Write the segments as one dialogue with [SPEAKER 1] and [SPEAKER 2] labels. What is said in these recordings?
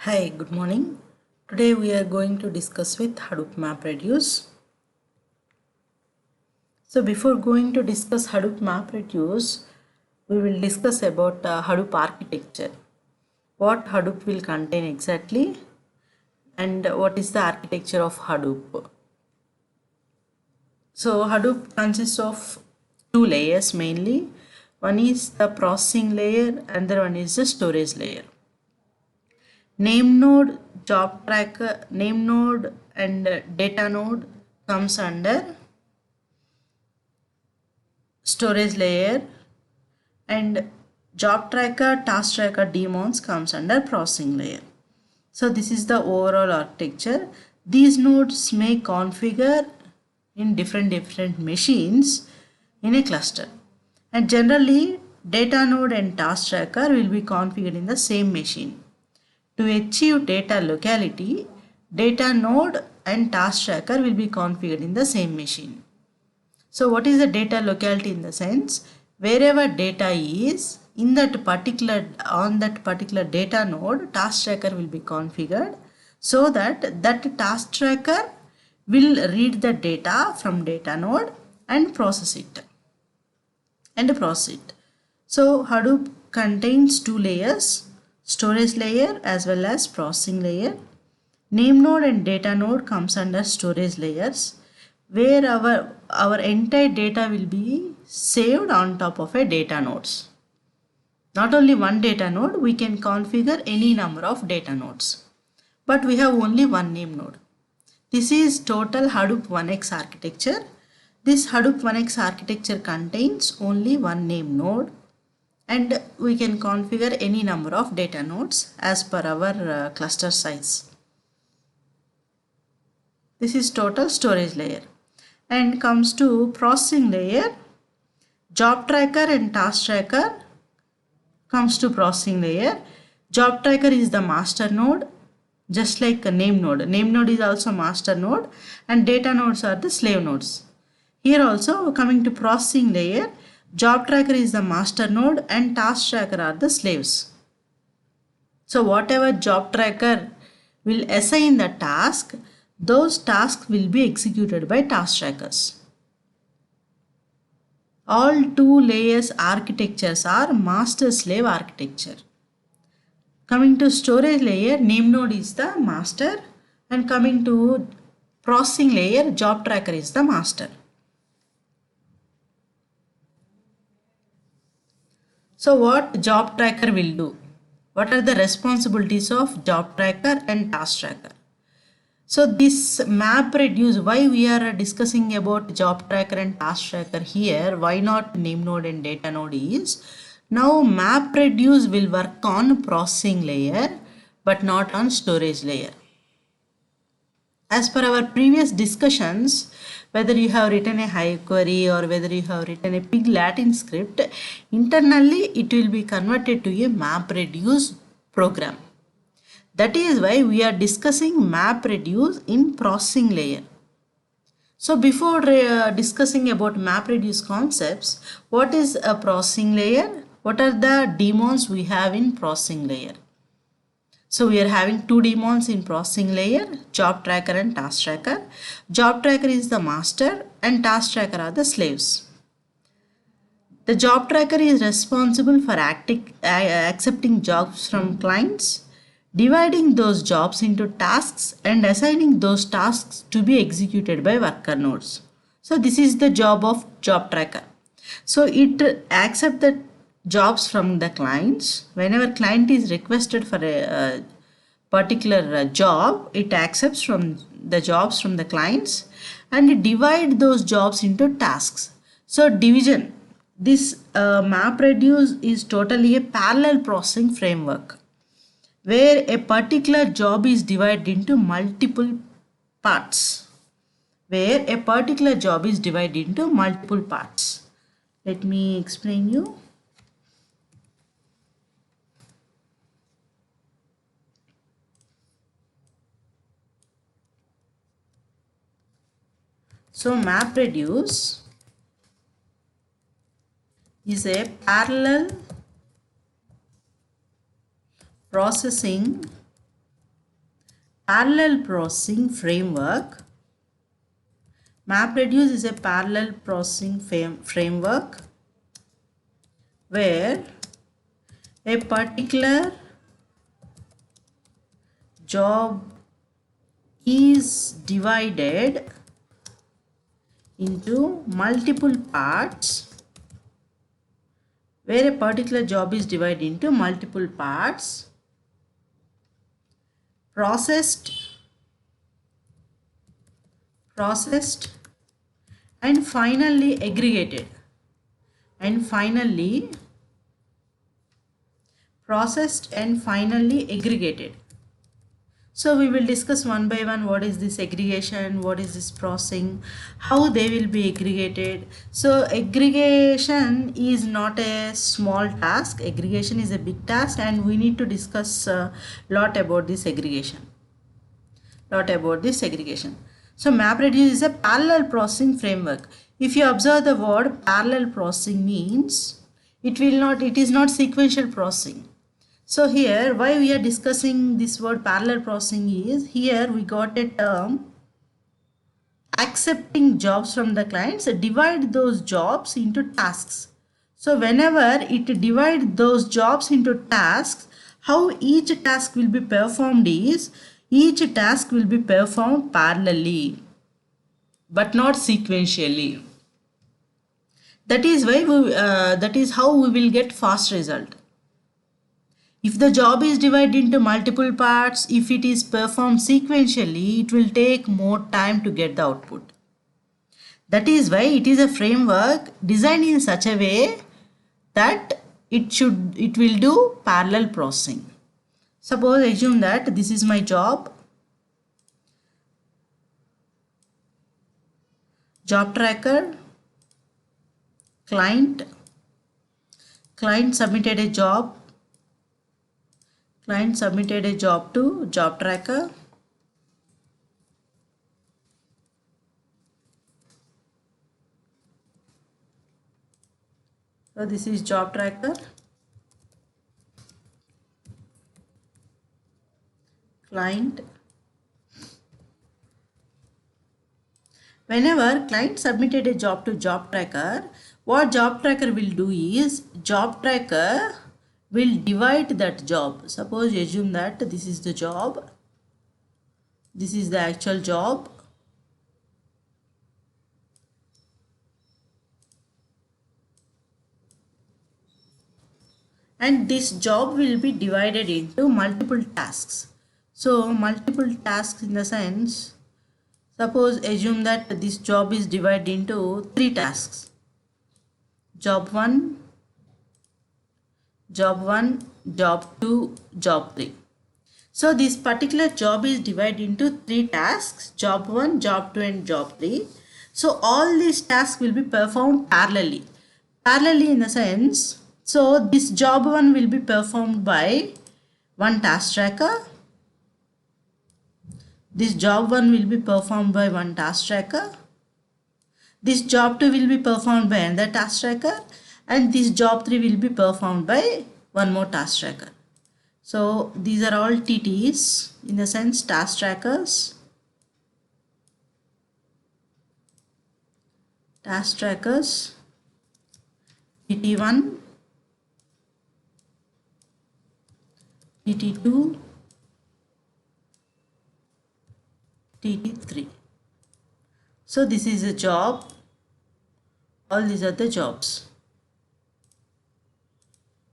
[SPEAKER 1] Hi, good morning. Today we are going to discuss with Hadoop MapReduce. So before going to discuss Hadoop MapReduce, we will discuss about Hadoop architecture. What Hadoop will contain exactly and what is the architecture of Hadoop. So Hadoop consists of two layers mainly. One is the processing layer and the one is the storage layer. Name node, job tracker, name node and data node comes under storage layer, and job tracker, task tracker, daemons comes under processing layer. So this is the overall architecture. These nodes may configure in different machines in a cluster, and generally data node and task tracker will be configured in the same machine. To achieve data locality, data node and task tracker will be configured in the same machine. So what is the data locality? In the sense, wherever data is in that particular data node, task tracker will be configured so that task tracker will read the data from data node and process it. So Hadoop contains two layers, storage layer as well as processing layer. Name node and data node comes under storage layers, where our entire data will be saved on top of a data nodes. Not only one data node, we can configure any number of data nodes, but we have only one name node. This is total Hadoop 1x architecture. This Hadoop 1x architecture contains only one name node, and we can configure any number of data nodes as per our cluster size. This is total storage layer. And comes to processing layer, job tracker and task tracker comes to processing layer. Job tracker is the master node, just like a name node. Name node is also master node, and data nodes are the slave nodes. Here also, coming to processing layer, job tracker is the master node and task tracker are the slaves. So whatever job tracker will assign the task, those tasks will be executed by task trackers. All two layers architectures are master slave architecture. Coming to storage layer, name node is the master, and coming to processing layer, job tracker is the master. So what job tracker will do? What are the responsibilities of job tracker and task tracker? So this MapReduce, why we are discussing about job tracker and task tracker here, why not name node and data node is, now MapReduce will work on processing layer but not on storage layer. As per our previous discussions, whether you have written a Hive query or whether you have written a pig Latin script, internally it will be converted to a MapReduce program. That is why we are discussing MapReduce in processing layer. So before discussing about MapReduce concepts, what is a processing layer? What are the daemons we have in processing layer? So we are having two daemons in processing layer, job tracker and task tracker. Job tracker is the master and task tracker are the slaves. The job tracker is responsible for accepting jobs from clients, dividing those jobs into tasks and assigning those tasks to be executed by worker nodes. So this is the job of job tracker. So it accepts the jobs from the clients. Whenever client is requested for a particular job, it accepts from the jobs from the clients and divide those jobs into tasks. So division, this MapReduce is totally a parallel processing framework where a particular job is divided into multiple parts. Let me explain you. So MapReduce is a parallel processing parallel processing framework. MapReduce is a parallel processing framework where a particular job is divided into multiple parts, processed and finally aggregated, and finally processed and finally aggregated. So we will discuss one by one what is this aggregation, what is this processing, how they will be aggregated. So aggregation is not a small task, aggregation is a big task, and we need to discuss a lot about this aggregation. So MapReduce is a parallel processing framework. If you observe the word parallel processing means it is not sequential processing. So here why we are discussing this word parallel processing is, here we got a term accepting jobs from the clients, divide those jobs into tasks. So whenever it divides those jobs into tasks, how each task will be performed is, each task will be performed parallelly but not sequentially. That is why that is how we will get fast result. If the job is divided into multiple parts, if it is performed sequentially, it will take more time to get the output. That is why it is a framework designed in such a way that it will do parallel processing. Suppose assume that this is my job tracker, client submitted a job to job tracker. So this is job tracker, client. Whenever client submitted a job to job tracker, what job tracker will do is, job tracker will divide that job. Suppose assume that this is the job, this is the actual job, and this job will be divided into multiple tasks. So multiple tasks in the sense, suppose assume that this job is divided into 3 tasks. Job 1, job 2, job 3. So this particular job is divided into 3 tasks, job 1, job 2 and job 3. So all these tasks will be performed parallelly. Parallelly in the sense, so this job 1 will be performed by one task tracker. This job 1 will be performed by one task tracker. This job 2 will be performed by another task tracker. And this job 3 will be performed by one more task tracker. So these are all TTs, in the sense task trackers. TT1, TT2, TT3. So this is a job. All these are the jobs.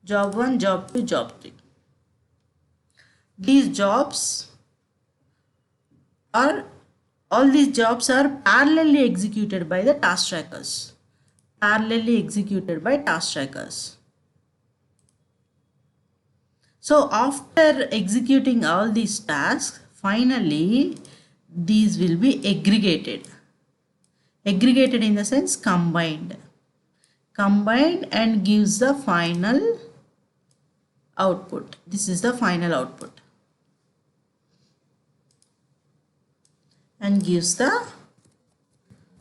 [SPEAKER 1] Job 1, job 2, job 3. These jobs are, all these jobs are parallelly executed by the task trackers. So after executing all these tasks, finally these will be aggregated. Aggregated in the sense combined and gives the final output. This is the final output and gives the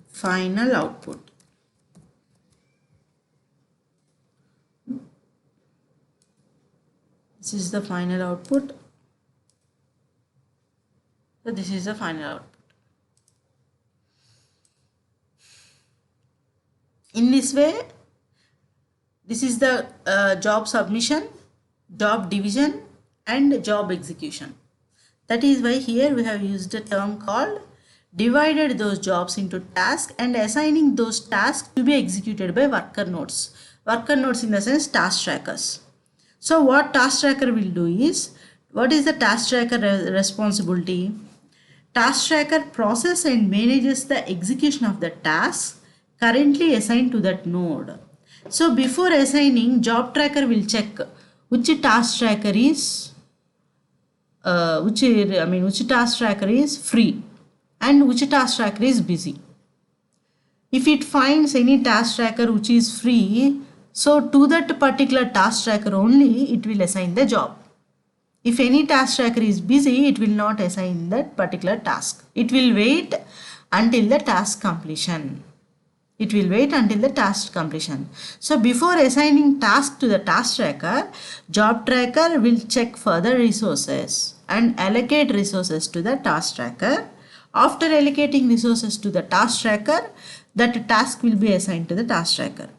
[SPEAKER 1] final output. This is the final output. So this is the final output. In this way, this is the job submission, job division, and job execution. That is why here we have used a term called divided those jobs into tasks and assigning those tasks to be executed by worker nodes. Worker nodes in the sense task trackers. So what task tracker will do is, what is the task tracker responsibility? Task tracker process and manages the execution of the tasks currently assigned to that node. So before assigning, job tracker will check which task tracker is which task tracker is free and which task tracker is busy. If it finds any task tracker which is free, so to that particular task tracker only it will assign the job. If any task tracker is busy, it will not assign that particular task. It will wait until the task completion. It will wait until the task completion. So before assigning task to the task tracker, job tracker will check further resources and allocate resources to the task tracker. After allocating resources to the task tracker, that task will be assigned to the task tracker.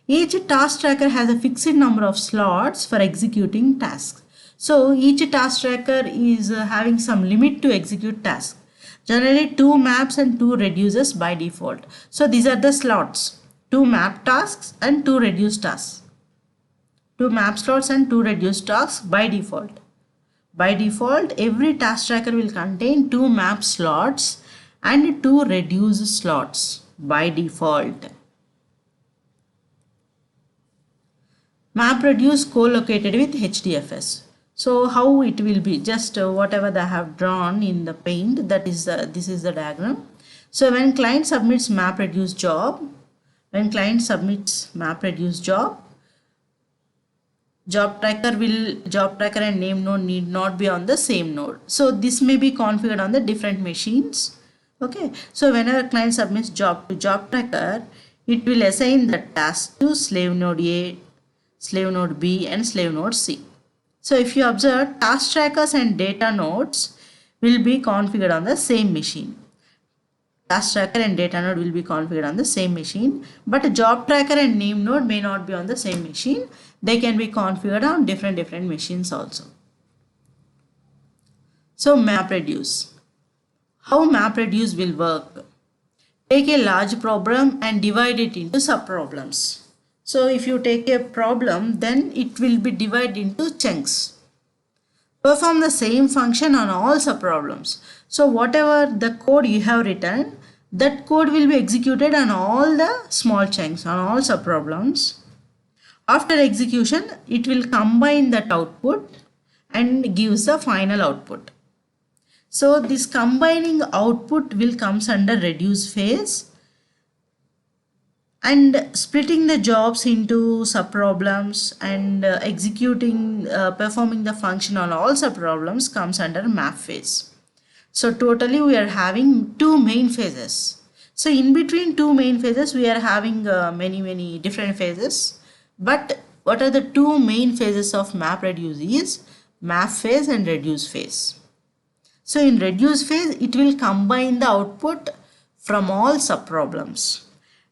[SPEAKER 1] Each task tracker has a fixed number of slots for executing tasks. So each task tracker is having some limit to execute tasks. Generally 2 maps and 2 reduces by default. So these are the slots. 2 map tasks and 2 reduce tasks. 2 map slots and 2 reduce tasks by default. By default, every task tracker will contain 2 map slots and 2 reduce slots by default. MapReduce co-located with HDFS. So how it will be, just whatever they have drawn in the paint, that is this is the diagram. So when client submits MapReduce job, job tracker and name node need not be on the same node. So this may be configured on the different machines. Okay, so whenever client submits job to job tracker, it will assign the task to slave node A, slave node B and slave node C. So if you observe, task trackers and data nodes will be configured on the same machine. Task tracker and data node will be configured on the same machine, but job tracker and name node may not be on the same machine. They can be configured on different machines also. So MapReduce. How MapReduce will work? Take a large problem and divide it into subproblems. So if you take a problem, then it will be divided into chunks. Perform the same function on all subproblems. So whatever the code you have written, that code will be executed on all the small chunks, on all subproblems. After execution, it will combine that output and gives the final output. So this combining output will comes under reduce phase, and splitting the jobs into subproblems and performing the function on all subproblems comes under map phase. So totally we are having 2 main phases. So in between 2 main phases we are having many different phases, but what are the 2 main phases of MapReduce is map phase and reduce phase. So in reduce phase it will combine the output from all subproblems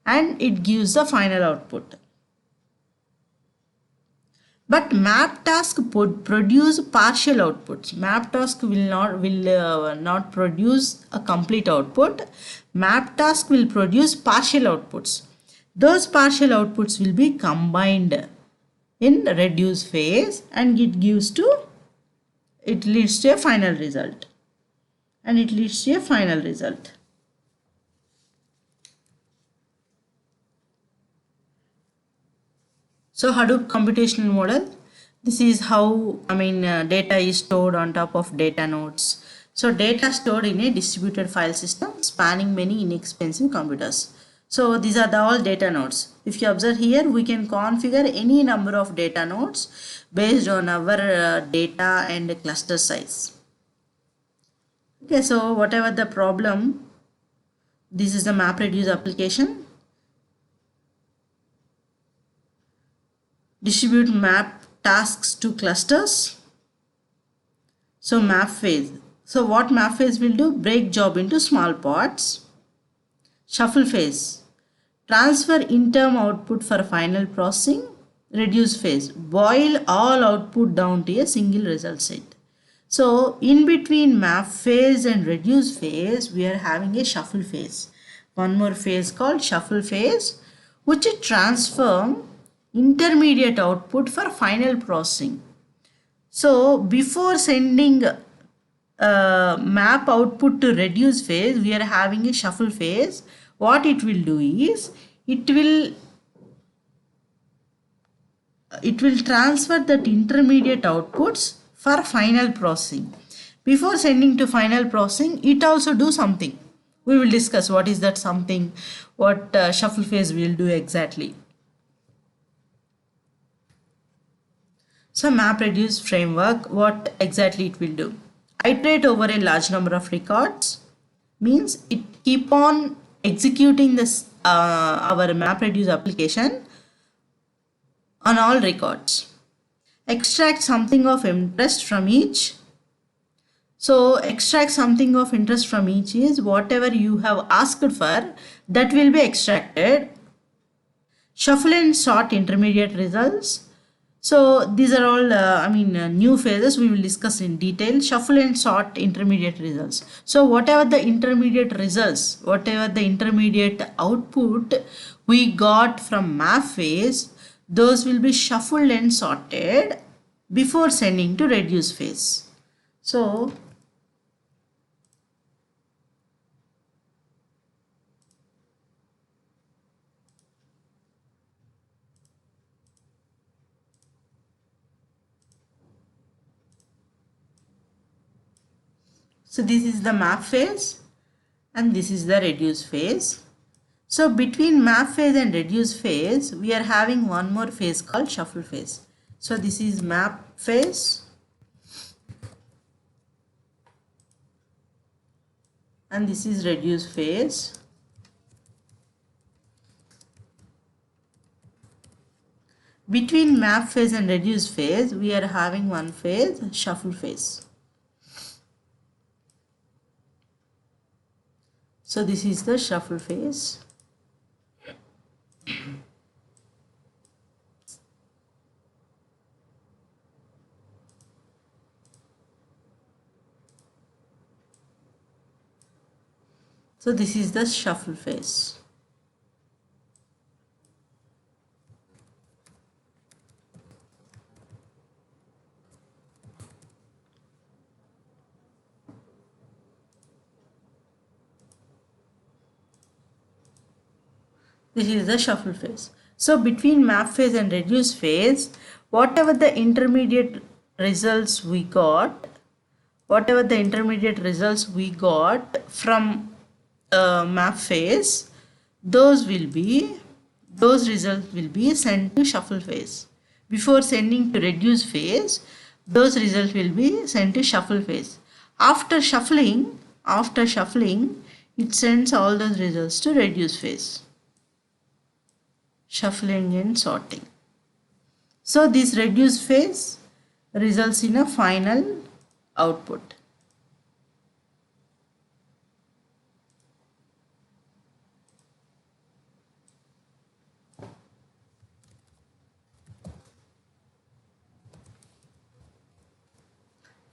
[SPEAKER 1] and it gives the final output. But map task produce partial outputs. Map task will not produce a complete output. Map task will produce partial outputs. Those partial outputs will be combined in reduce phase and it leads to a final result. So Hadoop computational model, this is how data is stored on top of data nodes. So data stored in a distributed file system spanning many inexpensive computers. So these are all data nodes. If you observe here, we can configure any number of data nodes based on our data and cluster size. Okay, so whatever the problem, this is the MapReduce application. Distribute map tasks to clusters. So map phase. So what map phase will do? Break job into small parts. Shuffle phase. Transfer interim output for final processing. Reduce phase. Boil all output down to a single result set. So in between map phase and reduce phase, we are having a shuffle phase. One more phase called shuffle phase, which transform intermediate output for final processing. So before sending map output to reduce phase, we are having a shuffle phase. What it will do is it will transfer that intermediate outputs for final processing. Before sending to final processing, it also do something. We will discuss what is that something, what shuffle phase will do exactly. So map reduce framework, what exactly it will do? Iterate over a large number of records means it keep on executing this our map reduce application on all records. Extract something of interest from each. So extract something of interest from each is whatever you have asked for, that will be extracted. Shuffle and sort intermediate results. So these are all new phases we will discuss in detail. Shuffle and sort intermediate results. So whatever the intermediate results, whatever the intermediate output we got from map phase, those will be shuffled and sorted before sending to reduce phase. So this is the map phase and this is the reduce phase. So between map phase and reduce phase, we are having one more phase called shuffle phase. So this is map phase and this is reduce phase. Between map phase and reduce phase, we are having one phase, shuffle phase. So this is the shuffle phase. So this is the shuffle phase. This is the shuffle phase. So between map phase and reduce phase, whatever the intermediate results we got, from map phase, those results will be sent to shuffle phase. Before sending to reduce phase, those results will be sent to shuffle phase. After shuffling, it sends all those results to reduce phase. Shuffling and sorting. So this reduce phase results in a final output.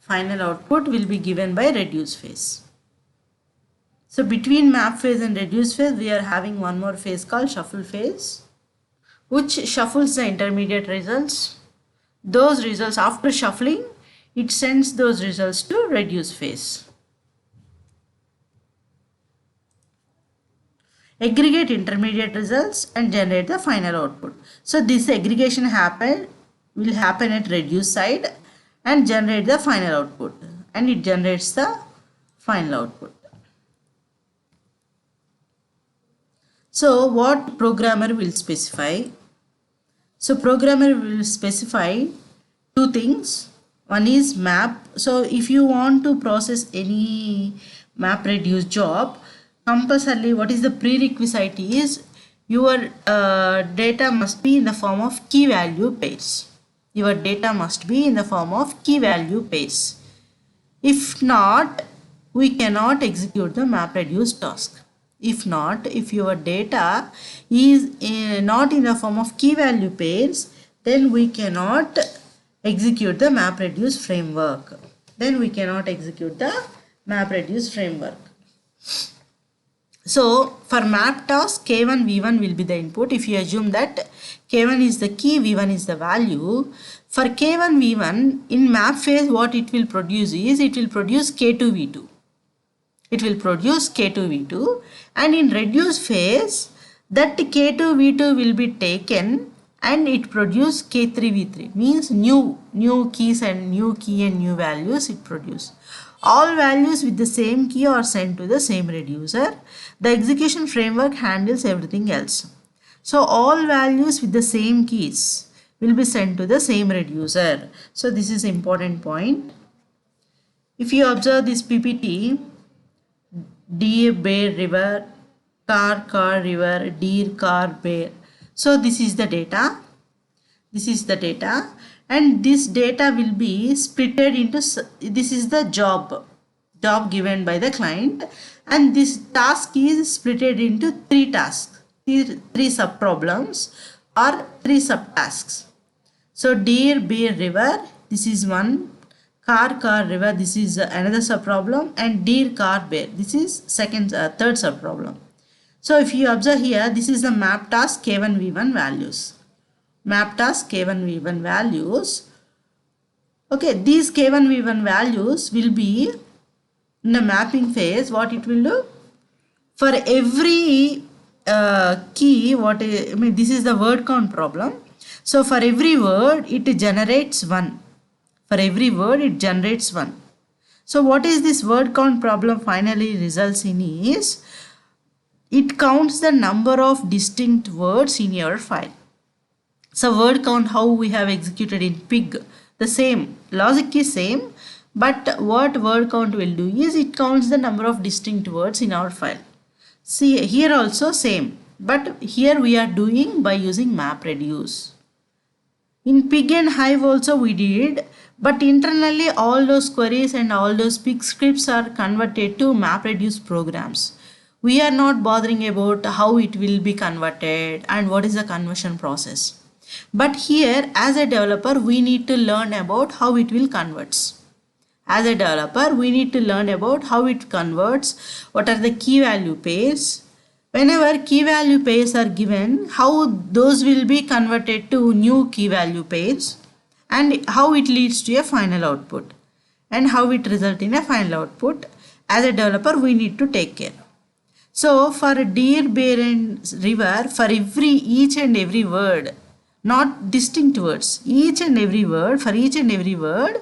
[SPEAKER 1] Final output will be given by reduce phase. So between map phase and reduce phase, we are having one more phase called shuffle phase, which shuffles the intermediate results. Those results, after shuffling, it sends those results to reduce phase. Aggregate intermediate results and generate the final output. So this aggregation will happen at reduce side and generate the final output, and it generates the final output. So what programmer will specify? So programmer will specify two things. One is map. So if you want to process any map reduce job, compulsorily what is the prerequisite is your data must be in the form of key value pairs. Your data must be in the form of key value pairs. If not, we cannot execute the MapReduce task. If not, if your data is not in the form of key value pairs, then we cannot execute the MapReduce framework. Then we cannot execute the MapReduce framework. So for map task, K1 V1 will be the input. If you assume that K1 is the key, V1 is the value. For K1 V1 in map phase, what it will produce is it will produce K2 V2. It will produce K2 V2, and in reduce phase that K2 V2 will be taken and it produce K3 V3, means new keys and new key and new values it produce. All values with the same key are sent to the same reducer. The execution framework handles everything else. So all values with the same keys will be sent to the same reducer. So this is important point. If you observe this PPT, deer, bear, river, car, river, deer, car, bear. So this is the data. This is the data, and this data will be splitted into, this is the job given by the client, and this task is splitted into three tasks, three sub problems or three subtasks. So deer, bear, river, this is one. Car, river, this is another sub problem, and deer, car, bear, this is third sub problem. So if you observe here, this is the map task K1 V1 values. Map task K1 V1 values. Okay, these K1 V1 values will be in the mapping phase. What it will do? For every key, this is the word count problem. So for every word, it generates one. For every word, it generates one. So what is this word count problem finally results in is, it counts the number of distinct words in your file. So word count, how we have executed in pig, the same logic is same, but what word count will do is it counts the number of distinct words in our file. See here also same, but here we are doing by using MapReduce. In pig and hive also we did, but internally all those queries and all those pig scripts are converted to MapReduce programs. We are not bothering about how it will be converted and what is the conversion process. But here as a developer we need to learn about how it will converts. As a developer we need to learn about how it converts, what are the key value pairs. Whenever key value pairs are given, how those will be converted to new key value pairs, and how it leads to a final output, and how it results in a final output. As a developer we need to take care. So for deer, bear and river, for each and every word, not distinct words, each and every word, for each and every word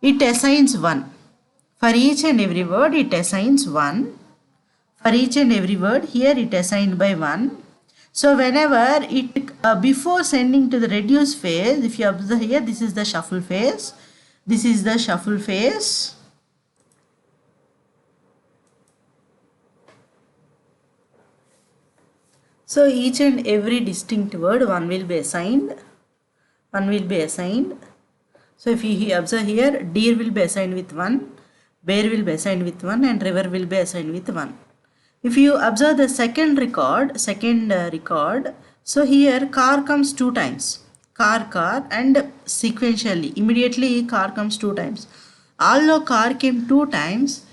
[SPEAKER 1] it assigns one. For each and every word it assigns one. For each and every word here it assigned by 1. So whenever it before sending to the reduce phase, if you observe here, this is the shuffle phase. This is the shuffle phase. So each and every distinct word one will be assigned. One will be assigned. So if you observe here, deer will be assigned with 1, bear will be assigned with 1, and river will be assigned with 1. If you observe the second record, so here car comes 2 times. Car, and sequentially, immediately car comes 2 times. Although car came 2 times,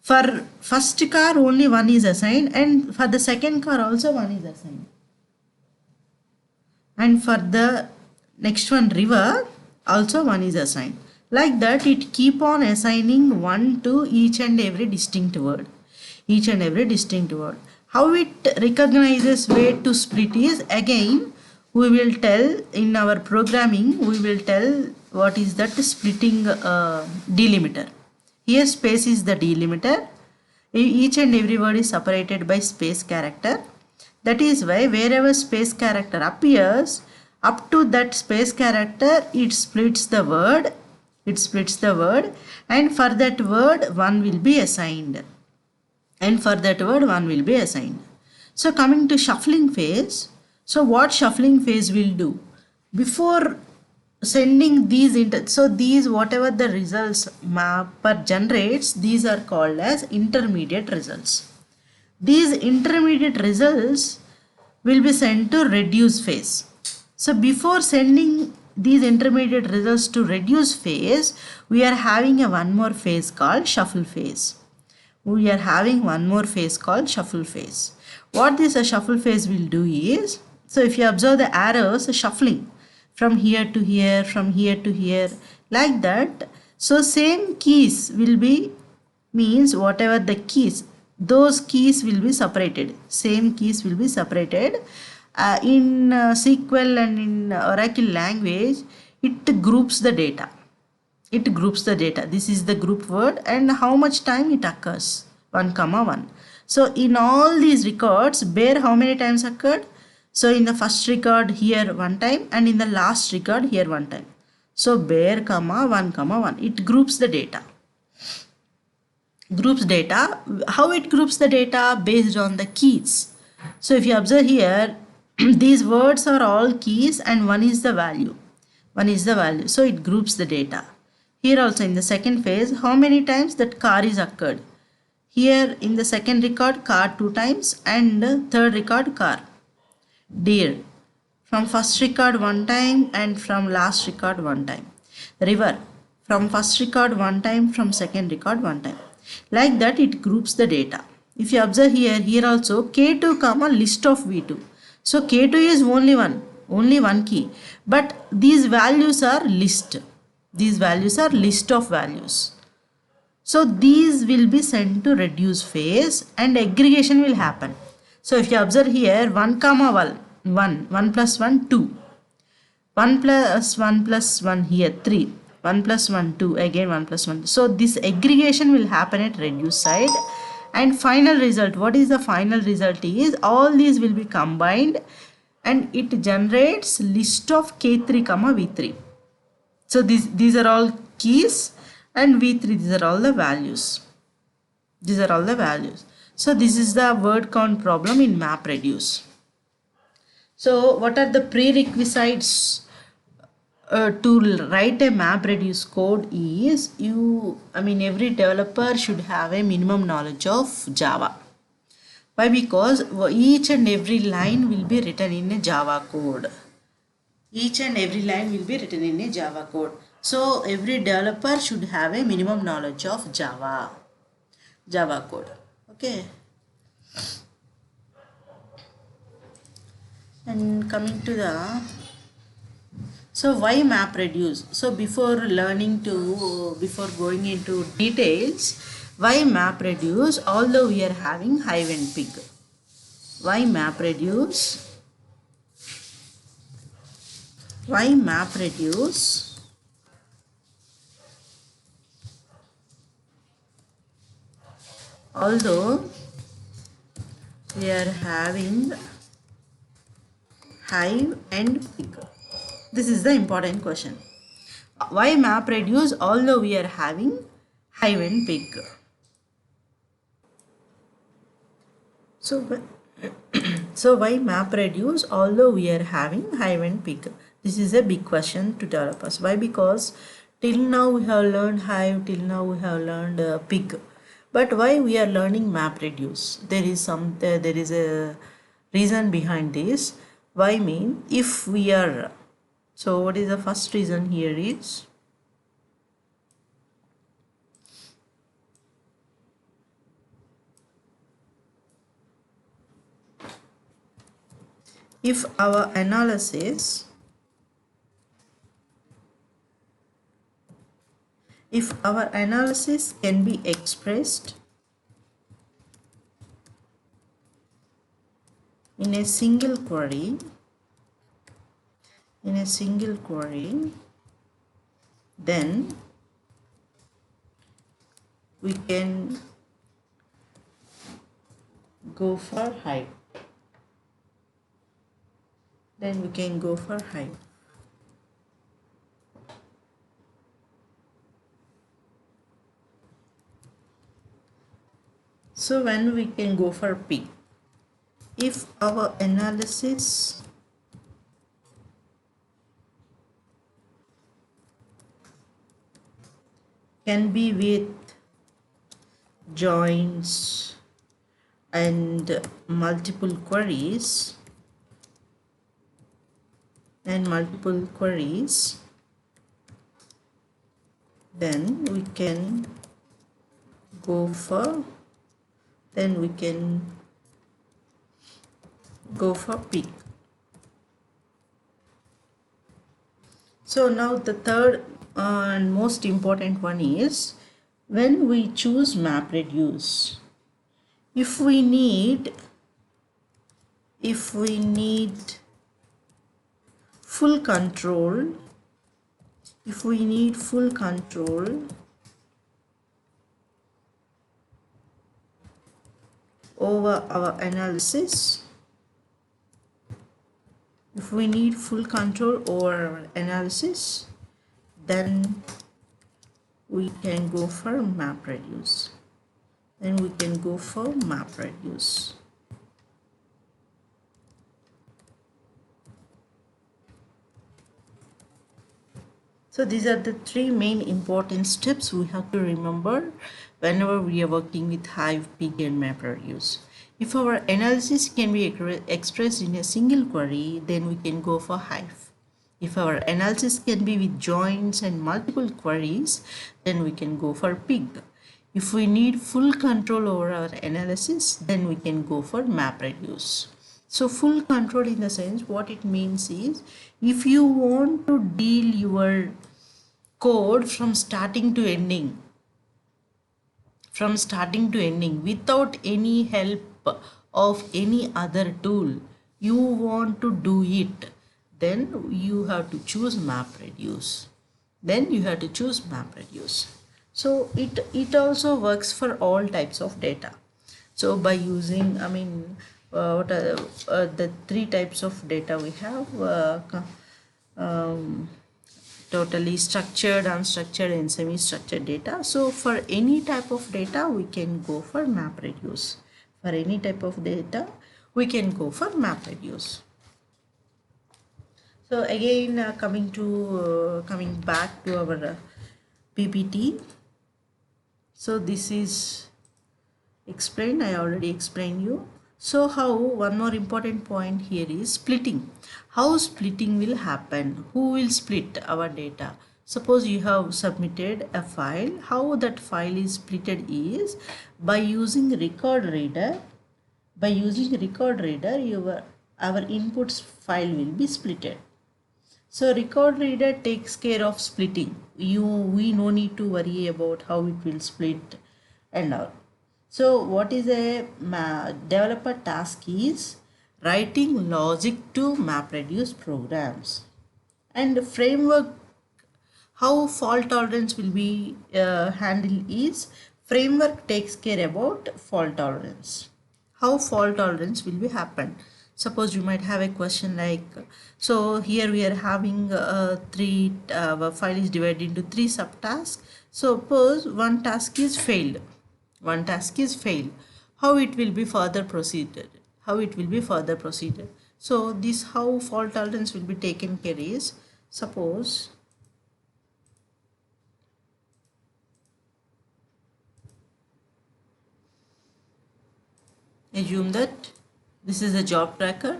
[SPEAKER 1] for first car only 1 is assigned, and for the second car also 1 is assigned. And for the next one, river, also 1 is assigned. Like that it keep on assigning 1 to each and every distinct word. Each and every distinct word. How it recognizes where to split is, again we will tell in our programming, we will tell what is that splitting delimiter. Here space is the delimiter. Each and every word is separated by space character. That is why wherever space character appears, up to that space character it splits the word. And for that word 1 will be assigned. So coming to shuffling phase. So what shuffling phase will do? Before sending these into, so these whatever the results mapper generates, these are called as intermediate results. These intermediate results will be sent to reduce phase. So before sending these intermediate results to reduce phase, we are having a one more phase called shuffle phase. We are having one more phase called shuffle phase. What this shuffle phase will do is, so if you observe the arrows shuffling from here to here, from here to here, like that. So same keys will be, means whatever the keys, those keys will be separated. Same keys will be separated. In SQL and in Oracle language, it groups the data. It groups the data. This is the group word and how much time it occurs, 1 comma 1. So in all these records, bear how many times occurred? So in the first record here one time and in the last record here one time. So bear comma 1 comma 1. It groups the data. Groups data. How it groups the data? Based on the keys. So if you observe here, these words are all keys and one is the value. One is the value. So it groups the data. Here also in the second phase, how many times that car is occurred? Here in the second record, car 2 times and third record, car. Deer. From first record 1 time and from last record 1 time. River. From first record 1 time, from second record 1 time. Like that it groups the data. If you observe here also K2 comma list of V2. So K2 is only one key. But these values are list. These values are list of values. So these will be sent to reduce phase and aggregation will happen. So if you observe here 1 comma 1 plus 1 2. 1 plus 1 here 3. 1 plus 1 2, again 1 plus 1. So this aggregation will happen at reduce side. And final result, what is the final result is, all these will be combined and it generates list of K3 comma V3. So these are all keys and V3, these are all the values. These are all the values. So this is the word count problem in MapReduce. So what are the prerequisites to write a MapReduce code is, every developer should have a minimum knowledge of Java. Why? Because each and every line will be written in a Java code. Each and every line will be written in a Java code. So every developer should have a minimum knowledge of Java code. Okay. And coming to the, so why MapReduce? So before going into details, why MapReduce? Although we are having Hive and Pig. Why MapReduce? Why MapReduce? Although we are having Hive and Pig. This is the important question. Why MapReduce although we are having Hive and Pig? So why MapReduce although we are having Hive and Pig? This is a big question to developers. Why? Because till now we have learned Hive, till now we have learned Pig. But why we are learning MapReduce? There is a reason behind this. Why mean, if we are, so what is the first reason here is, if our analysis can be expressed in a single query, then we can go for Hive. So when we can go for Pig? If our analysis can be with joins and multiple queries then we can go for peak. So now the third and most important one is when we choose MapReduce. If we need full control, over our analysis, then we can go for MapReduce. So these are the three main important steps we have to remember whenever we are working with Hive, Pig and MapReduce. If our analysis can be expressed in a single query, then we can go for Hive. If our analysis can be with joins and multiple queries, then we can go for Pig. If we need full control over our analysis, then we can go for MapReduce. So full control in the sense, what it means is, if you want to deal your code from starting to ending without any help of any other tool, you want to do it, then you have to choose MapReduce. So it also works for all types of data. So by using, what are the three types of data we have? Totally structured, unstructured and semi-structured data. So for any type of data we can go for MapReduce. So again, coming back to our PPT. So this is explained, I already explained you. So how, one more important point here is splitting. How splitting will happen? Who will split our data? Suppose you have submitted a file. How that file is splitted is by using record reader. Our inputs file will be splitted. So record reader takes care of splitting. We no need to worry about how it will split and all. So what is a developer task is writing logic to MapReduce programs. And framework, how fault tolerance will be handled is, framework takes care about fault tolerance. How fault tolerance will be happen? Suppose you might have a question like, so here we are having our file is divided into three subtasks. Suppose one task is failed. How it will be further proceeded? So this, how fault tolerance will be taken care is, suppose assume that this is a job tracker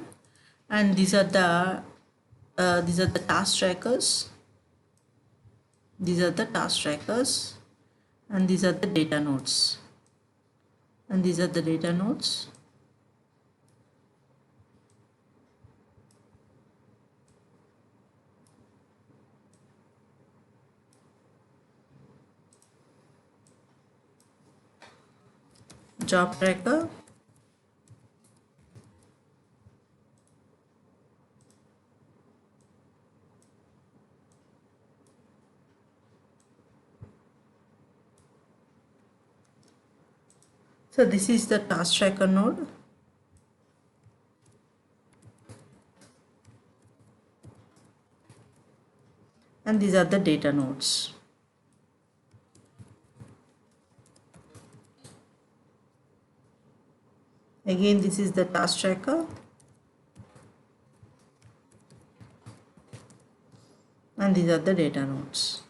[SPEAKER 1] and these are the task trackers. And these are the data nodes. Job tracker, so this is the task tracker node, and these are the data nodes. Again, this is the task tracker and these are the data nodes.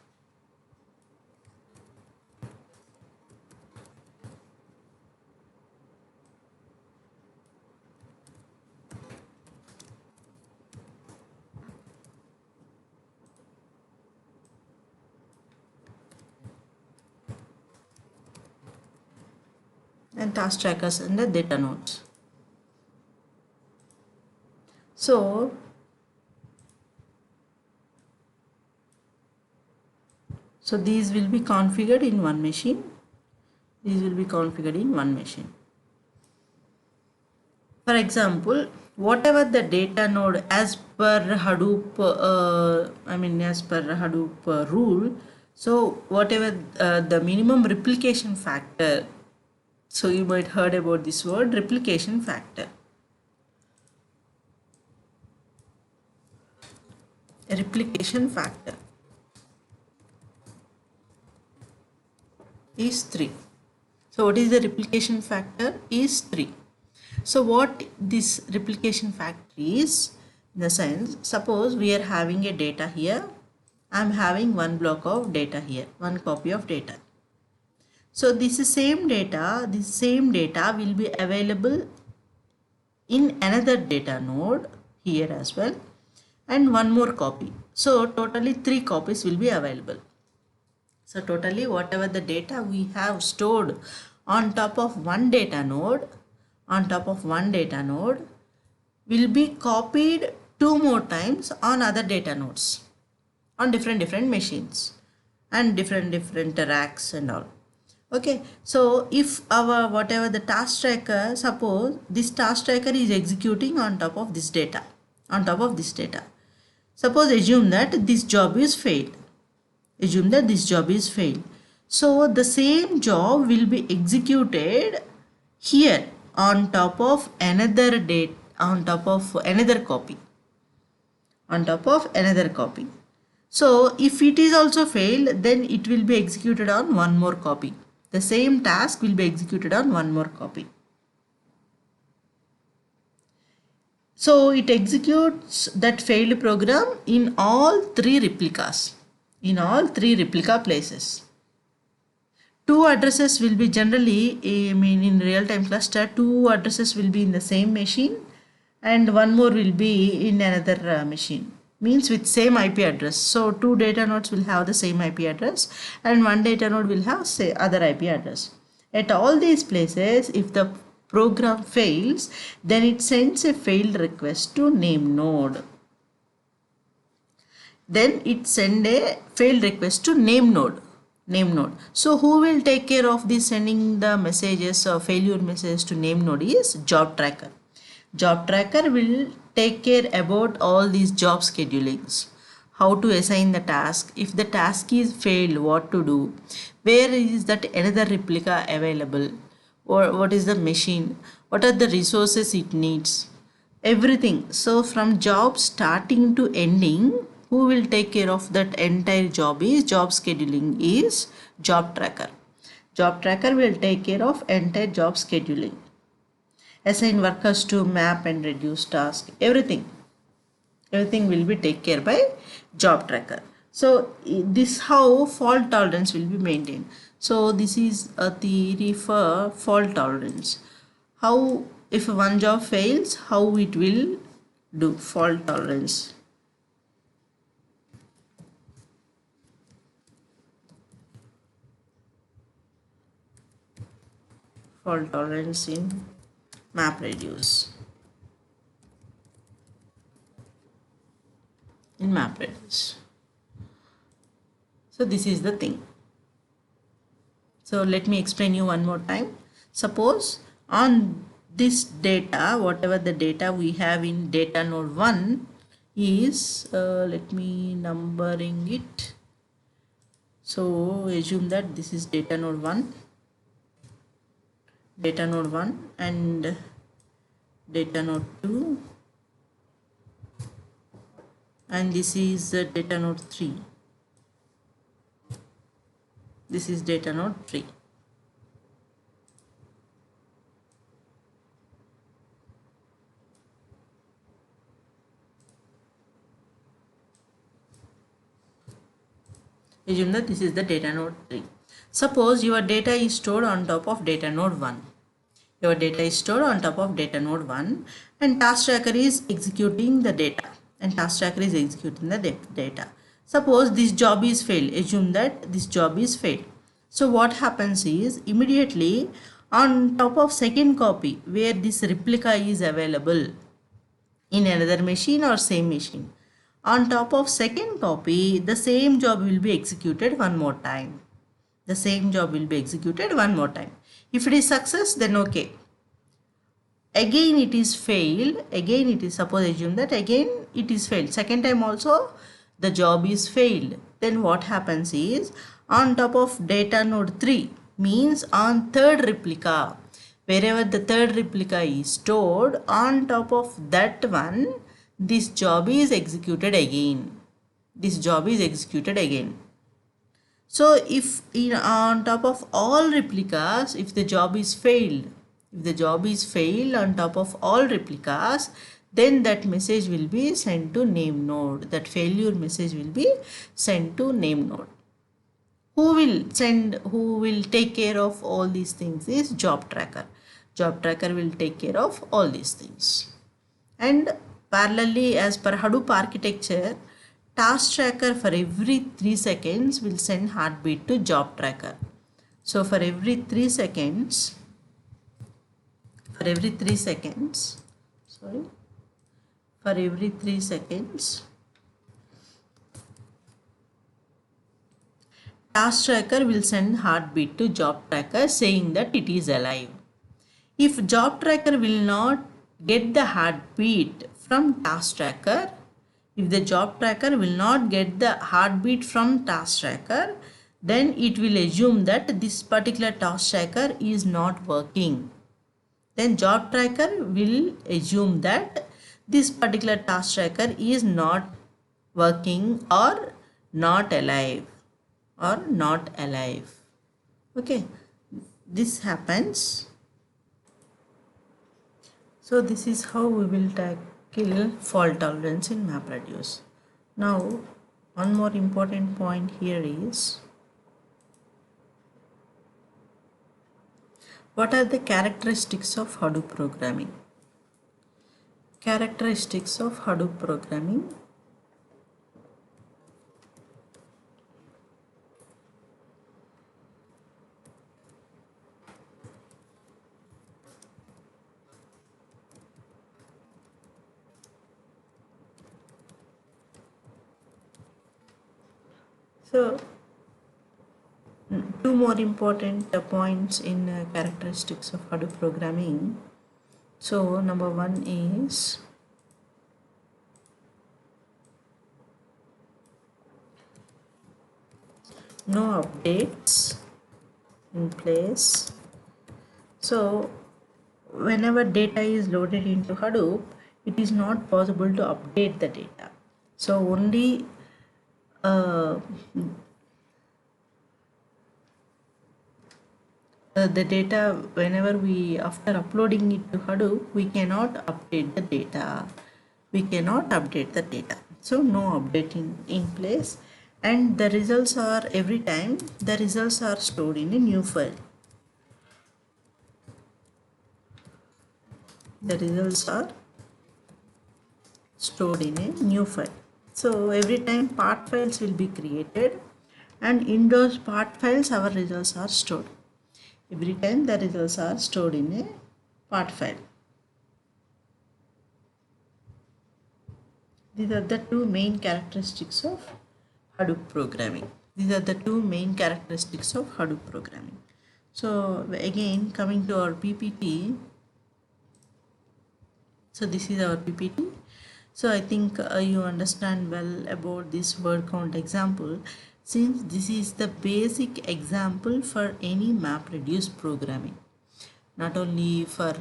[SPEAKER 1] and task trackers and the data nodes. So these will be configured in one machine. These will be configured in one machine. For example, whatever the data node as per Hadoop, as per Hadoop rule, so whatever the minimum replication factor, so you might heard about this word replication factor. Replication factor is 3. So what is the replication factor? Is 3. So what this replication factor is, in the sense, suppose we are having a data here. I am having one block of data here, one copy of data. So this same data will be available in another data node here as well, and one more copy. So totally 3 copies will be available. So totally whatever the data we have stored on top of one data node, will be copied 2 more times on other data nodes on different machines and different racks and all. Okay, so if our whatever the task tracker, suppose this task tracker is executing on top of this data, suppose assume that this job is failed. So the same job will be executed here on top of another copy. So if it is also failed, then it will be executed on one more copy. The same task will be executed on one more copy. So it executes that failed program in all 3 replicas, in all 3 replica places. 2 addresses will be generally, in real-time cluster, 2 addresses will be in the same machine and one more will be in another machine, means with same IP address. So 2 data nodes will have the same IP address and one data node will have say other IP address. At all these places, if the program fails, then it sends a failed request to name node. So who will take care of this sending the messages or failure messages to name node is job tracker. Job tracker will take care about all these job schedulings, how to assign the task, if the task is failed, what to do, where is that another replica available, or what is the machine, what are the resources it needs, everything. So from job starting to ending, who will take care of that entire job scheduling is job tracker. Job tracker will take care of entire job scheduling, assign workers to map and reduce tasks, everything will be taken care by job tracker. So this how fault tolerance will be maintained. So this is a theory for fault tolerance. How, if one job fails, how it will do fault tolerance. Fault tolerance in MapReduce. So this is the thing. So let me explain you one more time. Suppose on this data, whatever the data we have in data node 1 is, let me numbering it. So assume that this is data node 1 and data node 2, and this is data node 3. This is data node 3. Assume that this is the data node 3. Suppose your data is stored on top of data node 1. Your data is stored on top of data node 1 and task tracker is executing the data. Suppose this job is failed. Assume that this job is failed. So what happens is, immediately On top of second copy where this replica is available in another machine or same machine. On top of second copy, the same job will be executed one more time. The same job will be executed one more time. If it is success, then okay. Again it is failed. Again it is, suppose assume that again it is failed. Second time also the job is failed. Then what happens is, on top of data node 3 means on third replica, wherever the third replica is stored, on top of that one, this job is executed again. This job is executed again. So if on top of all replicas, if the job is failed, if the job is failed on top of all replicas, then that message will be sent to name node. That failure message will be sent to name node. Who will take care of all these things is job tracker. Job tracker will take care of all these things. And parallelly, as per Hadoop architecture, task tracker for every 3 seconds will send heartbeat to job tracker. So for every 3 seconds, for every 3 seconds, task tracker will send heartbeat to job tracker saying that it is alive. If job tracker will not get the heartbeat from task tracker, if the job tracker will not get the heartbeat from task tracker, then it will assume that this particular task tracker is not working. Then job tracker will assume that this particular task tracker is not working or not alive Okay, this happens. So this is how we will tackle fault tolerance in MapReduce. Now, one more important point here is, what are the characteristics of Hadoop programming? Characteristics of Hadoop programming. So, two more important points in characteristics of Hadoop programming. So, number one is no updates in place. So, whenever data is loaded into Hadoop, it is not possible to update the data. So, only the data, whenever we, after uploading it to Hadoop, we cannot update the data. So no updating in place, and the results are, every time the results are stored in a new file. The results are stored in a new file. So every time part files will be created, and in those part files our results are stored. Every time the results are stored in a part file. These are the two main characteristics of Hadoop programming. So again, coming to our PPT. So this is our PPT. So I think you understand well about this word count example, since this is the basic example for any MapReduce programming. Not only for,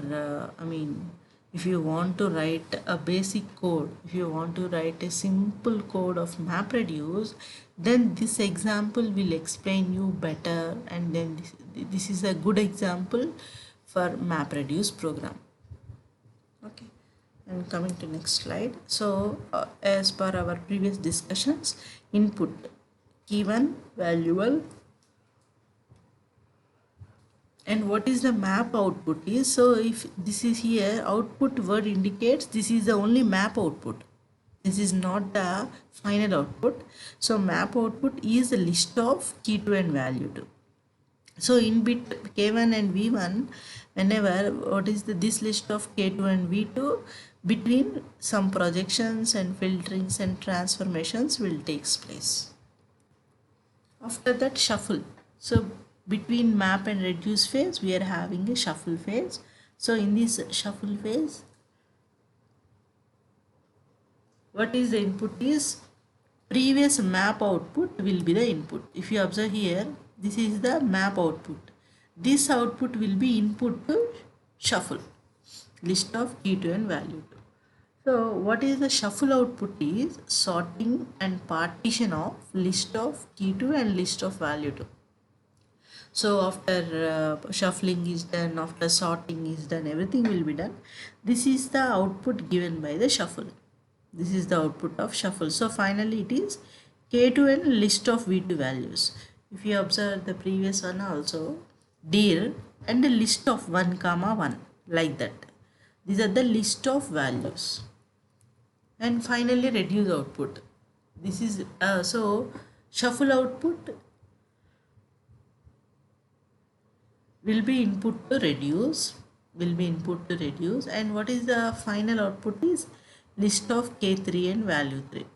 [SPEAKER 1] if you want to write a basic code, if you want to write a simple code of MapReduce, then this example will explain you better, and then this is a good example for MapReduce program. Okay. And coming to next slide. So as per our previous discussions, input key1 valuable, and what is the map output is, so if this is here, output word indicates this is the only map output, this is not the final output. So map output is a list of key2 and value2. So in bit k1 and v1, whenever what is this list of k2 and v2, between some projections and filterings and transformations will takes place. After that, shuffle. So between map and reduce phase we are having a shuffle phase. So in this shuffle phase, what is the input is previous map output will be the input. If you observe here, this is the map output. This output will be input to shuffle list of key to and value to. So what is the shuffle output is sorting and partition of list of key to and list of value to. So after shuffling is done, after sorting is done, everything will be done. This is the output given by the shuffle. This is the output of shuffle. So finally it is K2 and list of V2 values. If you observe the previous one also, dir and a list of 1 comma 1, like that. These are the list of values. And finally reduce output. This is so shuffle output will be input to reduce, and what is the final output is list of k3 and value 3,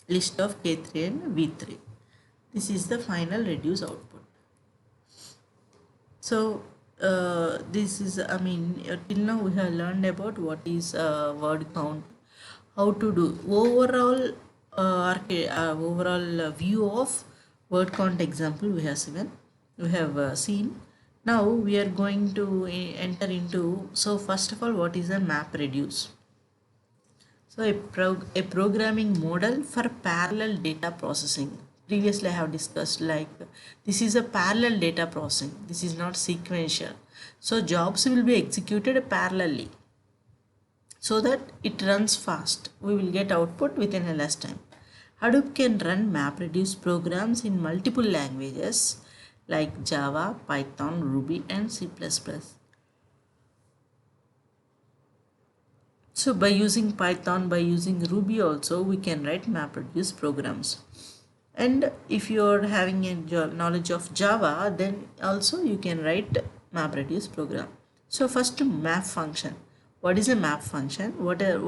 [SPEAKER 1] list of k3 and v3. This is the final reduce output. So this is, I mean, till now we have learned about what is word count, how to do overall overall view of word count example we have seen. Now we are going to enter into, so first of all, what is a map reduce? So a programming model for parallel data processing. Previously I have discussed, like, this is a parallel data processing. This is not sequential. So jobs will be executed parallelly so that it runs fast. We will get output within a less time. Hadoop can run MapReduce programs in multiple languages like Java, Python, Ruby and C++. So by using Python, by using Ruby also, we can write MapReduce programs. And if you are having a knowledge of Java, then also you can write MapReduce program. So first, map function. What is a map function? What it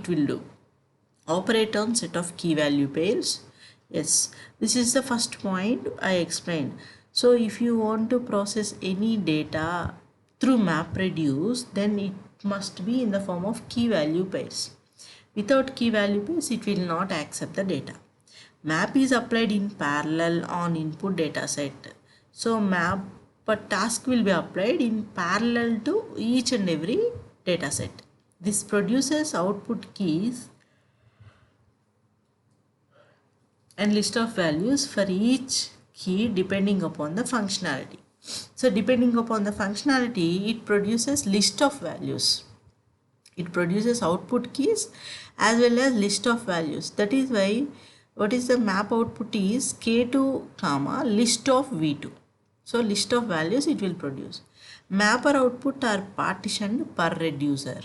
[SPEAKER 1] will do? Operate on set of key value pairs. Yes, this is the first point I explained. So if you want to process any data through MapReduce, then it must be in the form of key value pairs. Without key value pairs, it will not accept the data. Map is applied in parallel on input data set. So map task will be applied in parallel to each and every data set. This produces output keys and list of values for each key depending upon the functionality. So depending upon the functionality, it produces list of values. It produces output keys as well as list of values. That is why what is the map output is k2 comma list of v2. So list of values it will produce. Mapper output are partitioned per reducer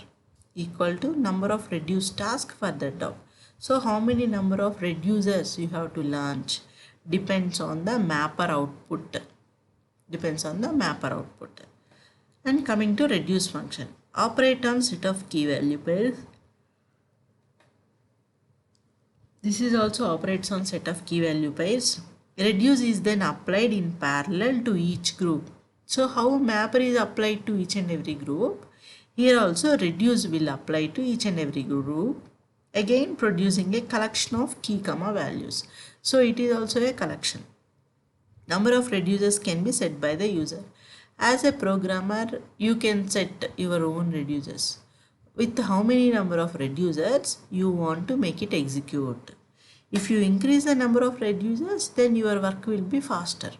[SPEAKER 1] equal to number of reduced tasks for that job. So how many number of reducers you have to launch depends on the mapper output. And coming to reduce function, operate on set of key value pairs. This is also operates on set of key value pairs. Reduce is then applied in parallel to each group. So how mapper is applied to each and every group, here also reduce will apply to each and every group, again producing a collection of key comma values. So it is also a collection. Number of reducers can be set by the user. As a programmer, you can set your own reducers. With how many number of reducers you want to make it execute. If you increase the number of reducers, then your work will be faster.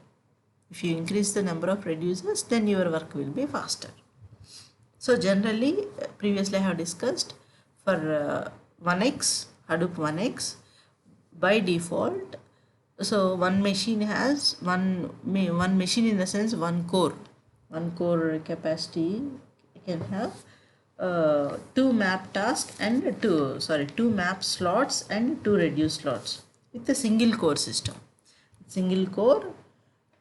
[SPEAKER 1] So generally, previously I have discussed for 1x, Hadoop 1x, by default, so one machine has one machine in the sense one core capacity can have two map tasks and two map slots and two reduce slots with a single core system. Single core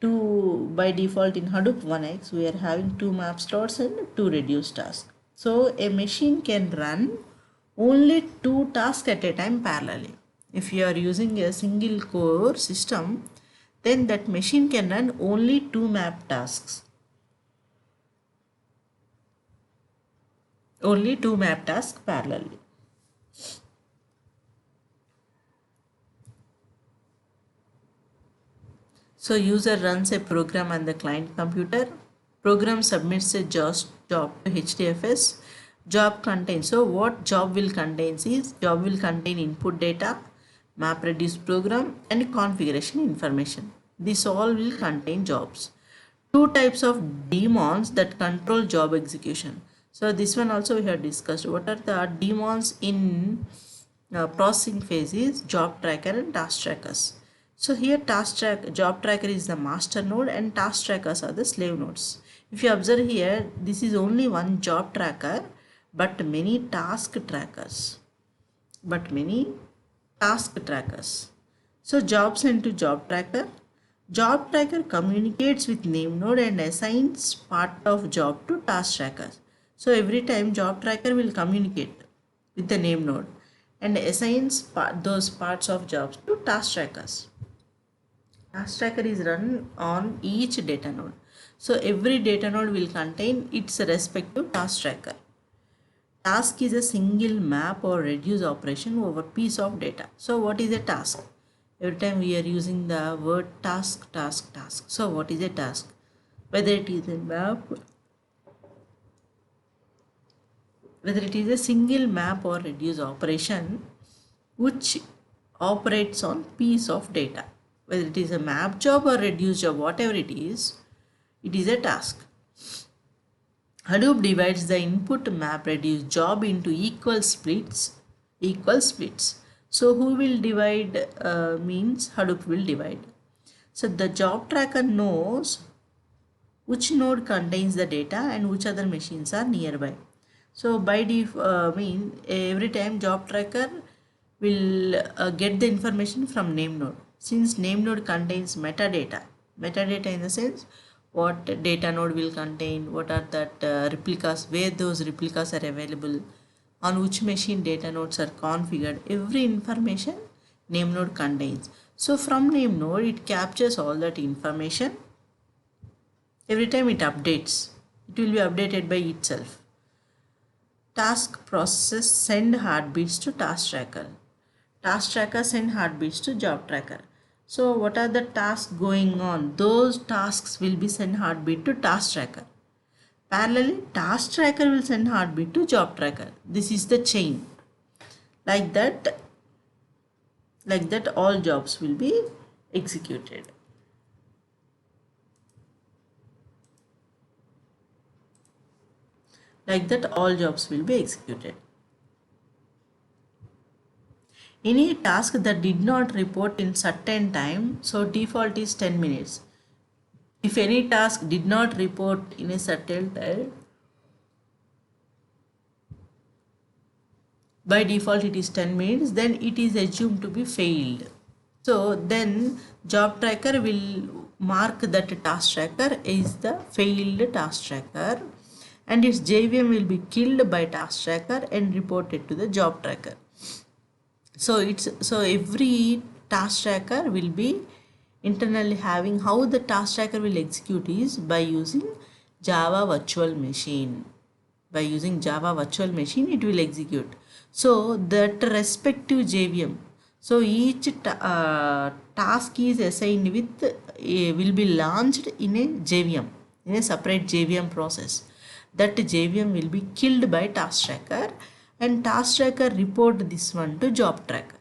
[SPEAKER 1] two by default in Hadoop 1x we are having two map slots and two reduced tasks. So a machine can run only two tasks at a time parallelly. If you are using a single core system, then that machine can run only two map tasks. Only two map tasks parallelly. So user runs a program on the client computer. Program submits a job to HDFS. Job contains. So what job will contains is job will contain input data, map reduce program and configuration information. This all will contain jobs. Two types of daemons that control job execution. So this one also we have discussed. What are the daemons in processing phase is job tracker and task trackers. So here job tracker is the master node and task trackers are the slave nodes. If you observe here, this is only one job tracker but many task trackers. So job sent to job tracker. Job tracker communicates with name node and assigns part of job to task trackers. So every time job tracker will communicate with the name node and assigns those parts of jobs to task trackers. Task tracker is run on each data node. So every data node will contain its respective task tracker. Task is a single map or reduce operation over piece of data. So what is a task? Every time we are using the word task. So what is a task? Whether it is a map, whether it is a single map or reduce operation which operates on piece of data. Whether it is a map job or reduce job, whatever it is a task. Hadoop divides the input map reduce job into equal splits. So who will divide means Hadoop will divide. So the job tracker knows which node contains the data and which other machines are nearby. So by every time job tracker will get the information from name node. Since name node contains metadata in the sense what data node will contain, what are that replicas, where those replicas are available, on which machine data nodes are configured, every information name node contains. So from name node it captures all that information. Every time it updates, it will be updated by itself. Task process send heartbeats to task tracker. Task tracker send heartbeats to job tracker. So what are the tasks going on? Those tasks will be send heartbeat to task tracker. Parallelly, task tracker will send heartbeat to job tracker. This is the chain. Like that all jobs will be executed. Like that all jobs will be executed. Any task that did not report in certain time, so default is 10 minutes. If any task did not report in a certain time, by default it is 10 minutes, then it is assumed to be failed. So then job tracker will mark that task tracker is the failed task tracker and its JVM will be killed by task tracker and reported to the job tracker. So every task tracker will be internally having how the task tracker will execute is by using Java virtual machine. By using Java virtual machine it will execute. So that respective JVM. So each task is assigned with will be launched in a JVM, in a separate JVM process. That JVM will be killed by task tracker and task tracker report this one to job tracker.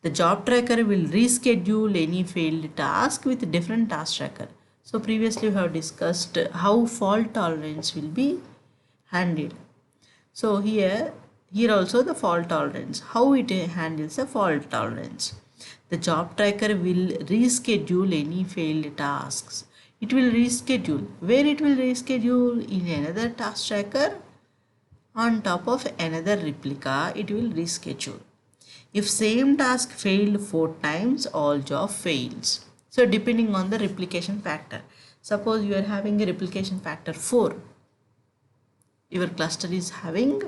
[SPEAKER 1] The job tracker will reschedule any failed task with different task tracker. So previously we have discussed how fault tolerance will be handled. So here also the fault tolerance, how it handles the fault tolerance. The job tracker will reschedule any failed tasks. It will reschedule. Where it will reschedule? In another task tracker on top of another replica, it will reschedule. If same task failed 4 times, all job fails. So depending on the replication factor, suppose you are having a replication factor 4, your cluster is having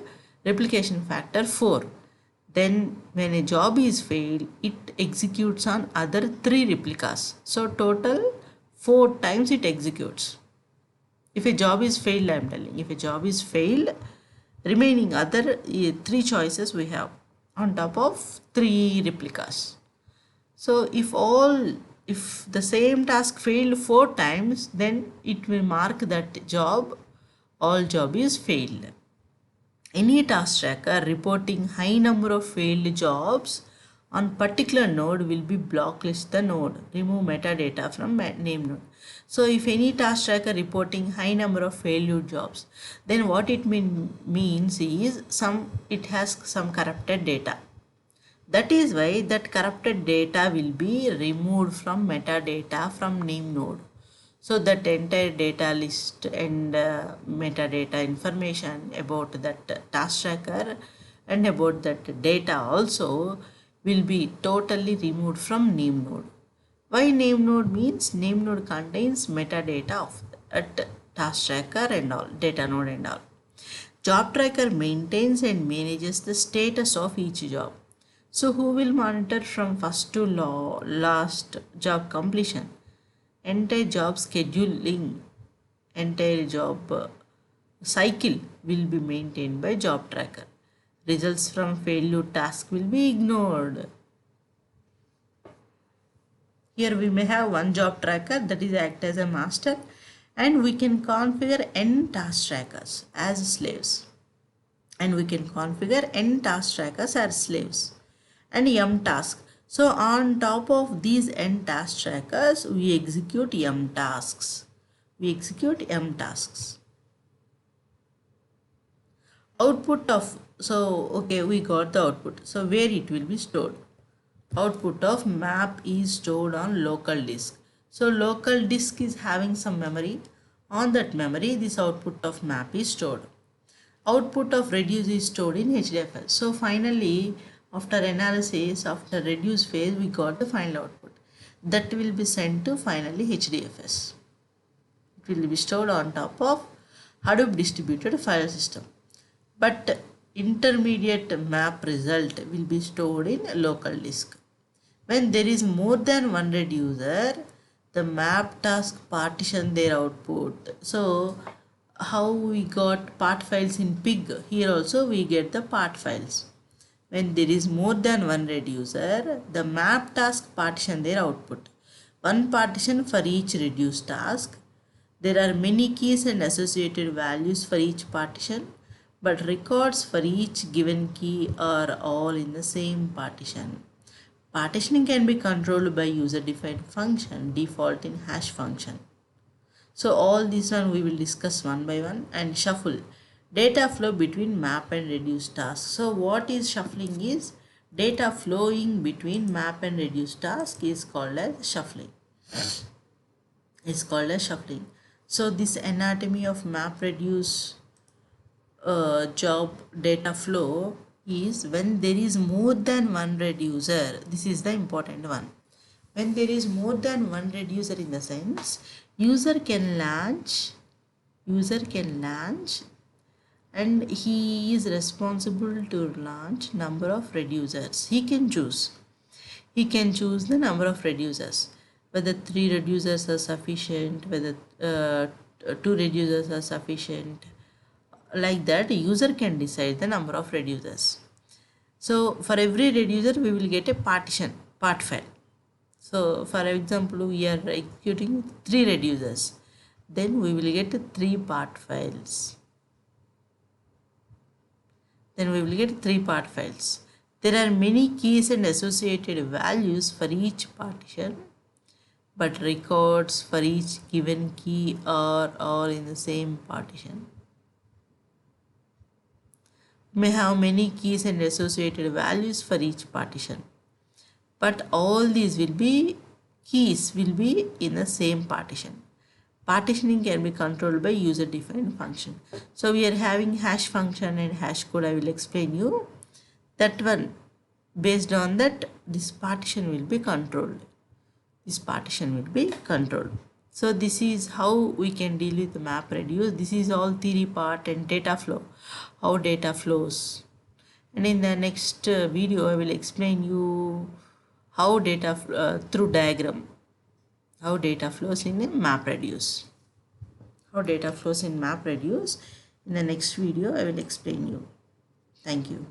[SPEAKER 1] replication factor 4, then when a job is failed, it executes on other 3 replicas. So total 4 times it executes. If a job is failed, I am telling, if a job is failed, remaining other 3 choices we have on top of 3 replicas. So if the same task failed 4 times, then it will mark that all job is failed. Any task tracker reporting high number of failed jobs on particular node will be blocklist the node, remove metadata from name node. So if any task tracker reporting high number of failed jobs, then what it means is it has some corrupted data. That is why that corrupted data will be removed from metadata from name node. So that entire data list and metadata information about that task tracker and about that data also will be totally removed from name node. Why name node means name node contains metadata of that task tracker and all, data node and all. Job tracker maintains and manages the status of each job. So who will monitor from first to last job completion? Entire job scheduling, entire job cycle will be maintained by job tracker. Results from failure task will be ignored. Here we may have one job tracker that is act as a master, and we can configure n task trackers as slaves. And we can configure n task trackers as slaves and m task. So on top of these n task trackers, we execute m tasks. Output of, so okay, we got the output. So where it will be stored? Output of map is stored on local disk. So local disk is having some memory. On that memory, this output of map is stored. Output of reduce is stored in HDFS. So finally, after analysis, after reduce phase, we got the final output. That will be sent to finally HDFS. It will be stored on top of Hadoop distributed file system. But intermediate map result will be stored in local disk. When there is more than one reducer, the map task partition their output. So how we got part files in pig, here also we get the part files. When there is more than one reducer, the map task partition their output. One partition for each reduced task. There are many keys and associated values for each partition, but records for each given key are all in the same partition. Partitioning can be controlled by user-defined function, default in hash function. So all these one we will discuss one by one. And shuffle, data flow between map and reduce tasks. So what is shuffling is data flowing between map and reduce task is called as shuffling. So this anatomy of map reduce job data flow is when there is more than one reducer. This is the important one. When there is more than one reducer, in the sense user can launch and he is responsible to launch number of reducers. He can choose the number of reducers, whether 3 reducers are sufficient, whether 2 reducers are sufficient. Like that, user can decide the number of reducers. So for every reducer we will get a part file. So for example, we are executing 3 reducers, then we will get 3 part files. There are many keys and associated values for each partition, but records for each given key are all in the same partition. May have many keys and associated values for each partition, but all these keys will be in the same partition. Partitioning can be controlled by user defined function. So we are having hash function and hash code. I will explain you that one. Based on that, this partition will be controlled. this partition will be controlled. So this is how we can deal with the MapReduce. This is all theory part and data flow, how data flows. And in the next video I will explain you how data through diagram, how data flows in a MapReduce. How data flows in MapReduce. In the next video I will explain you. Thank you.